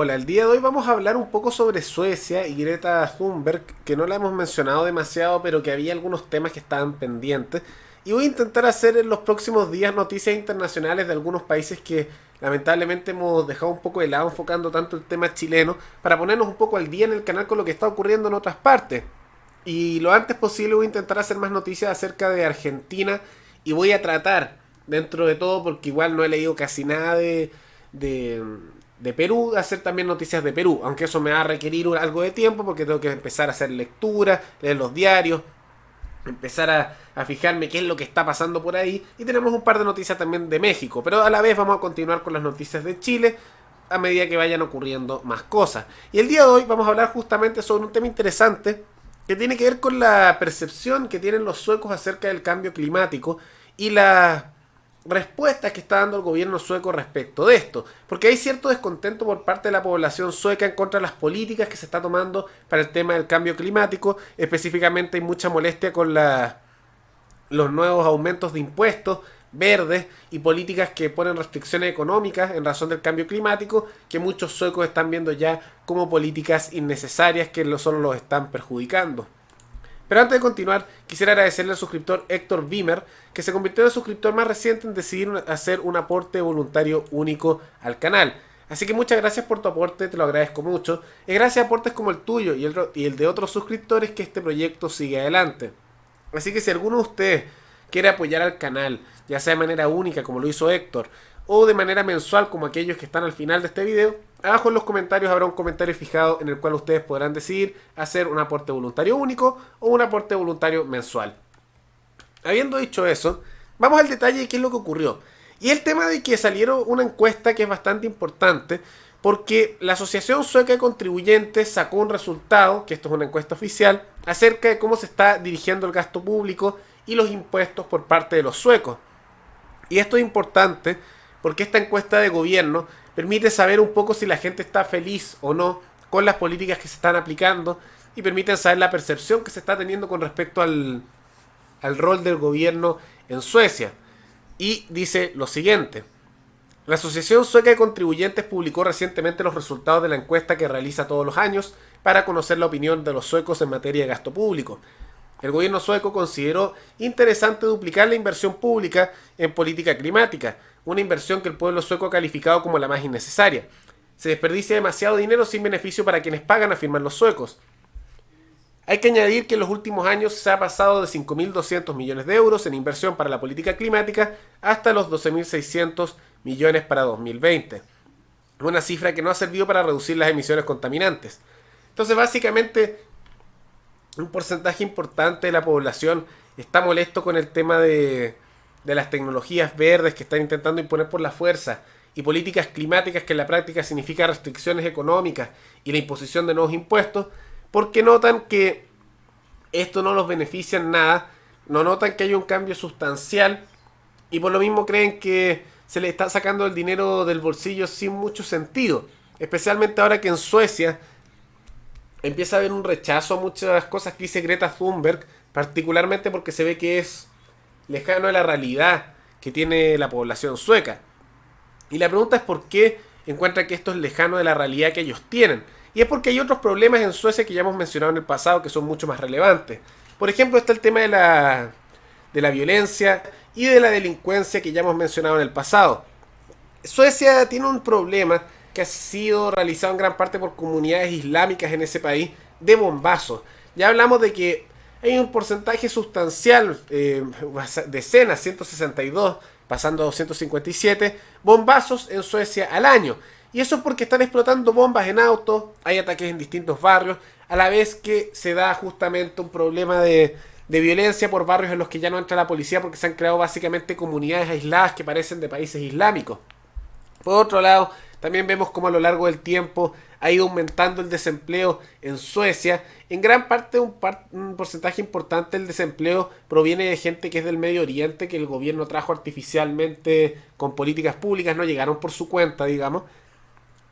Hola, el día de hoy vamos a hablar un poco sobre Suecia y Greta Thunberg, que no la hemos mencionado demasiado, pero que había algunos temas que estaban pendientes. Y voy a intentar hacer en los próximos días noticias internacionales de algunos países que lamentablemente hemos dejado un poco de lado, enfocando tanto el tema chileno, para ponernos un poco al día en el canal con lo que está ocurriendo en otras partes. Y lo antes posible voy a intentar hacer más noticias acerca de Argentina y voy a tratar, dentro de todo, porque igual no he leído casi nada de, de Perú, hacer también noticias de Perú, aunque eso me va a requerir algo de tiempo porque tengo que empezar a hacer lectura, leer los diarios, empezar a fijarme qué es lo que está pasando por ahí. Y tenemos un par de noticias también de México, pero a la vez vamos a continuar con las noticias de Chile a medida que vayan ocurriendo más cosas. Y el día de hoy vamos a hablar justamente sobre un tema interesante que tiene que ver con la percepción que tienen los suecos acerca del cambio climático y las respuestas que está dando el gobierno sueco respecto de esto. Porque hay cierto descontento por parte de la población sueca en contra de las políticas que se está tomando para el tema del cambio climático. Específicamente hay mucha molestia con los nuevos aumentos de impuestos verdes y políticas que ponen restricciones económicas en razón del cambio climático, que muchos suecos están viendo ya como políticas innecesarias que solo los están perjudicando. Pero antes de continuar, quisiera agradecerle al suscriptor Héctor Vimer, que se convirtió en el suscriptor más reciente en decidir hacer un aporte voluntario único al canal. Así que muchas gracias por tu aporte, te lo agradezco mucho. Es gracias a aportes como el tuyo y el de otros suscriptores que este proyecto sigue adelante. Así que si alguno de ustedes quiere apoyar al canal, ya sea de manera única como lo hizo Héctor, o de manera mensual como aquellos que están al final de este video, abajo en los comentarios habrá un comentario fijado en el cual ustedes podrán decidir hacer un aporte voluntario único o un aporte voluntario mensual. Habiendo dicho eso, vamos al detalle de qué es lo que ocurrió. Y el tema de que salieron una encuesta que es bastante importante, porque la Asociación Sueca de Contribuyentes sacó un resultado, que esto es una encuesta oficial, acerca de cómo se está dirigiendo el gasto público y los impuestos por parte de los suecos. Y esto es importante porque esta encuesta de gobierno permite saber un poco si la gente está feliz o no con las políticas que se están aplicando y permiten saber la percepción que se está teniendo con respecto al rol del gobierno en Suecia. Y dice lo siguiente: la Asociación Sueca de Contribuyentes publicó recientemente los resultados de la encuesta que realiza todos los años para conocer la opinión de los suecos en materia de gasto público. El gobierno sueco consideró interesante duplicar la inversión pública en política climática, una inversión que el pueblo sueco ha calificado como la más innecesaria. Se desperdicia demasiado dinero sin beneficio para quienes pagan, afirman los suecos. Hay que añadir que en los últimos años se ha pasado de 5.200 millones de euros en inversión para la política climática hasta los 12.600 millones para 2020. Una cifra que no ha servido para reducir las emisiones contaminantes. Entonces, básicamente, un porcentaje importante de la población está molesto con el tema de las tecnologías verdes que están intentando imponer por la fuerza y políticas climáticas que en la práctica significa restricciones económicas y la imposición de nuevos impuestos, porque notan que esto no los beneficia en nada, no notan que hay un cambio sustancial y por lo mismo creen que se le está sacando el dinero del bolsillo sin mucho sentido, especialmente ahora que en Suecia empieza a haber un rechazo a muchas cosas que dice Greta Thunberg, particularmente porque se ve que es lejano a la realidad que tiene la población sueca. Y la pregunta es por qué encuentran que esto es lejano de la realidad que ellos tienen. Y es porque hay otros problemas en Suecia que ya hemos mencionado en el pasado que son mucho más relevantes. Por ejemplo, está el tema de la violencia y de la delincuencia que ya hemos mencionado en el pasado. Suecia tiene un problema que ha sido realizado en gran parte por comunidades islámicas en ese país de bombazos. Ya hablamos de que hay un porcentaje sustancial, decenas, 162, pasando a 257 bombazos en Suecia al año. Y eso es porque están explotando bombas en autos, hay ataques en distintos barrios, a la vez que se da justamente un problema de violencia por barrios en los que ya no entra la policía porque se han creado básicamente comunidades aisladas que parecen de países islámicos. Por otro lado, también vemos cómo a lo largo del tiempo ha ido aumentando el desempleo en Suecia. En gran parte, un porcentaje importante del desempleo proviene de gente que es del Medio Oriente, que el gobierno trajo artificialmente con políticas públicas, no llegaron por su cuenta, digamos,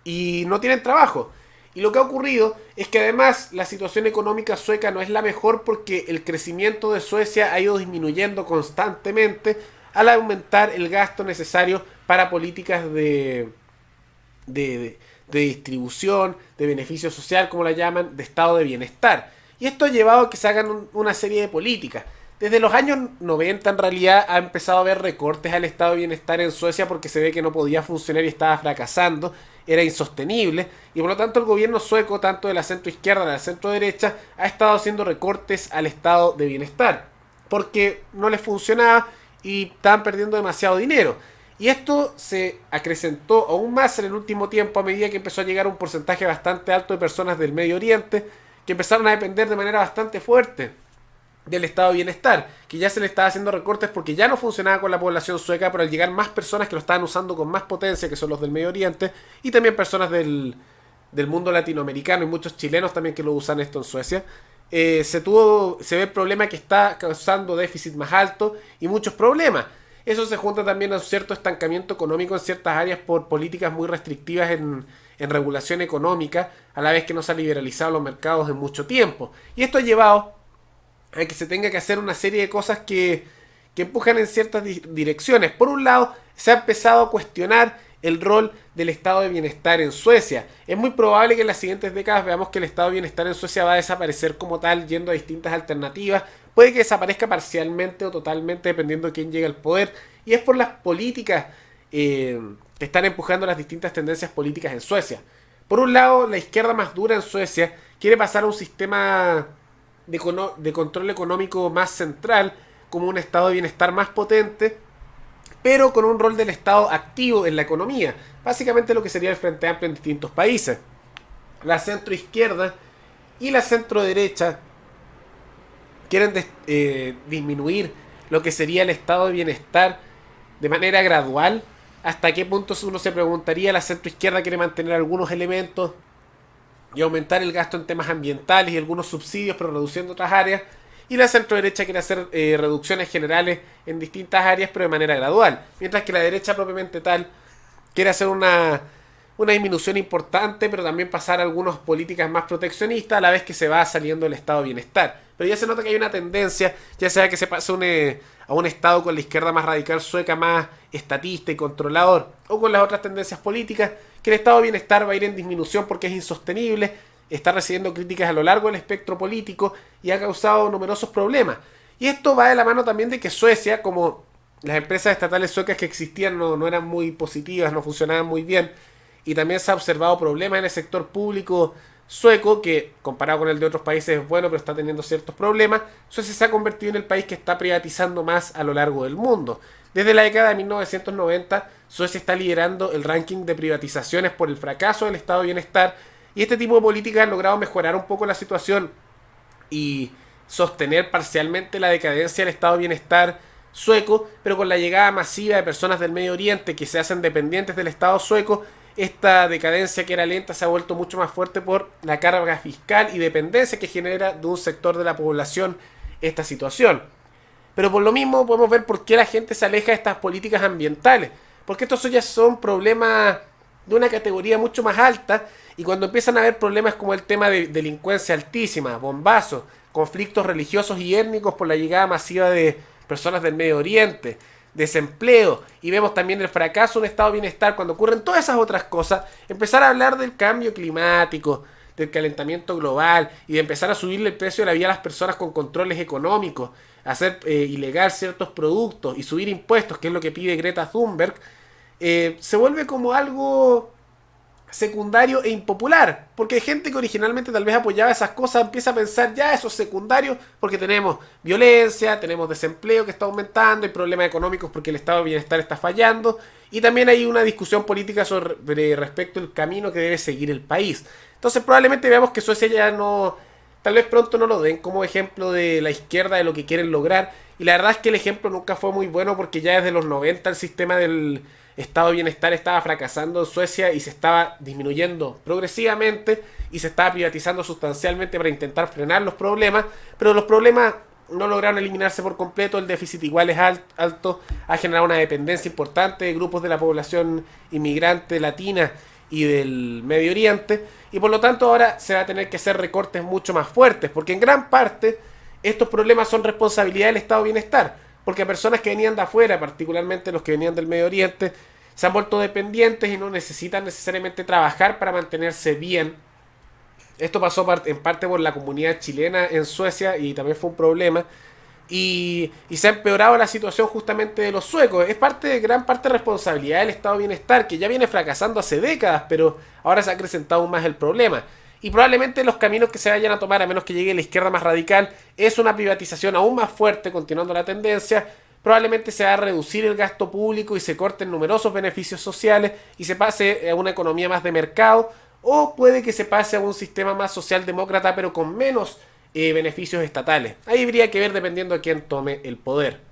y no tienen trabajo. Y lo que ha ocurrido es que además la situación económica sueca no es la mejor porque el crecimiento de Suecia ha ido disminuyendo constantemente al aumentar el gasto necesario para políticas de de distribución, de beneficio social, como la llaman, de estado de bienestar. Y esto ha llevado a que se hagan una serie de políticas. Desde los años 90 en realidad ha empezado a haber recortes al estado de bienestar en Suecia porque se ve que no podía funcionar y estaba fracasando, era insostenible y por lo tanto el gobierno sueco, tanto de la centro izquierda como de la centro derecha, ha estado haciendo recortes al estado de bienestar porque no les funcionaba y estaban perdiendo demasiado dinero. Y esto se acrecentó aún más en el último tiempo a medida que empezó a llegar un porcentaje bastante alto de personas del Medio Oriente que empezaron a depender de manera bastante fuerte del estado de bienestar, que ya se le estaba haciendo recortes porque ya no funcionaba con la población sueca, pero al llegar más personas que lo estaban usando con más potencia, que son los del Medio Oriente, y también personas del mundo latinoamericano y muchos chilenos también que lo usan esto en Suecia, se ve el problema que está causando déficit más alto y muchos problemas. Eso se junta también a un cierto estancamiento económico en ciertas áreas por políticas muy restrictivas en regulación económica, a la vez que no se han liberalizado los mercados en mucho tiempo. Y esto ha llevado a que se tenga que hacer una serie de cosas que empujan en ciertas direcciones. Por un lado, se ha empezado a cuestionar el rol del estado de bienestar en Suecia. Es muy probable que en las siguientes décadas veamos que el estado de bienestar en Suecia va a desaparecer como tal, yendo a distintas alternativas. Puede que desaparezca parcialmente o totalmente, dependiendo de quién llegue al poder. Y es por las políticas que están empujando las distintas tendencias políticas en Suecia. Por un lado, la izquierda más dura en Suecia quiere pasar a un sistema de control económico más central, como un estado de bienestar más potente, pero con un rol del Estado activo en la economía. Básicamente lo que sería el Frente Amplio en distintos países. La centroizquierda y la centroderecha quieren disminuir lo que sería el estado de bienestar de manera gradual. ¿Hasta qué punto uno se preguntaría? La centroizquierda quiere mantener algunos elementos y aumentar el gasto en temas ambientales y algunos subsidios, pero reduciendo otras áreas. Y la centro derecha quiere hacer reducciones generales en distintas áreas, pero de manera gradual. Mientras que la derecha propiamente tal quiere hacer una disminución importante, pero también pasar a algunas políticas más proteccionistas a la vez que se va saliendo el estado de bienestar. Pero ya se nota que hay una tendencia, ya sea que se pase a un estado con la izquierda más radical sueca, más estatista y controlador, o con las otras tendencias políticas, que el estado de bienestar va a ir en disminución porque es insostenible, está recibiendo críticas a lo largo del espectro político y ha causado numerosos problemas. Y esto va de la mano también de que Suecia, como las empresas estatales suecas que existían no eran muy positivas, no funcionaban muy bien, y también se ha observado problemas en el sector público sueco, que comparado con el de otros países es bueno, pero está teniendo ciertos problemas. Suecia se ha convertido en el país que está privatizando más a lo largo del mundo. Desde la década de 1990, Suecia está liderando el ranking de privatizaciones por el fracaso del estado de bienestar, y este tipo de políticas han logrado mejorar un poco la situación y sostener parcialmente la decadencia del estado de bienestar sueco, pero con la llegada masiva de personas del Medio Oriente que se hacen dependientes del estado sueco, esta decadencia que era lenta se ha vuelto mucho más fuerte por la carga fiscal y dependencia que genera de un sector de la población esta situación. Pero por lo mismo podemos ver por qué la gente se aleja de estas políticas ambientales, porque estos ya son problemas de una categoría mucho más alta, y cuando empiezan a haber problemas como el tema de delincuencia altísima, bombazos, conflictos religiosos y étnicos por la llegada masiva de personas del Medio Oriente, desempleo, y vemos también el fracaso de un estado de bienestar, cuando ocurren todas esas otras cosas, empezar a hablar del cambio climático, del calentamiento global, y de empezar a subirle el precio de la vida a las personas con controles económicos, hacer ilegal ciertos productos y subir impuestos, que es lo que pide Greta Thunberg, se vuelve como algo secundario e impopular, porque hay gente que originalmente tal vez apoyaba esas cosas, empieza a pensar ya eso es secundario porque tenemos violencia, tenemos desempleo que está aumentando, hay problemas económicos porque el estado de bienestar está fallando, y también hay una discusión política sobre respecto al camino que debe seguir el país. Entonces probablemente veamos que Suecia ya no, tal vez pronto no lo den como ejemplo de la izquierda de lo que quieren lograr, y la verdad es que el ejemplo nunca fue muy bueno porque ya desde los 90 el sistema del estado de bienestar estaba fracasando en Suecia y se estaba disminuyendo progresivamente y se estaba privatizando sustancialmente para intentar frenar los problemas, pero los problemas no lograron eliminarse por completo, el déficit igual es alto, ha generado una dependencia importante de grupos de la población inmigrante latina y del Medio Oriente, y por lo tanto ahora se va a tener que hacer recortes mucho más fuertes, porque en gran parte estos problemas son responsabilidad del estado de bienestar, porque a personas que venían de afuera, particularmente los que venían del Medio Oriente, se han vuelto dependientes y no necesitan necesariamente trabajar para mantenerse bien. Esto pasó en parte por la comunidad chilena en Suecia y también fue un problema. Y se ha empeorado la situación justamente de los suecos. Es gran parte de responsabilidad del estado de bienestar, que ya viene fracasando hace décadas, pero ahora se ha acrecentado aún más el problema. Y probablemente los caminos que se vayan a tomar, a menos que llegue la izquierda más radical, es una privatización aún más fuerte, continuando la tendencia. Probablemente se va a reducir el gasto público y se corten numerosos beneficios sociales y se pase a una economía más de mercado, o puede que se pase a un sistema más socialdemócrata pero con menos beneficios estatales. Ahí habría que ver dependiendo de quién tome el poder.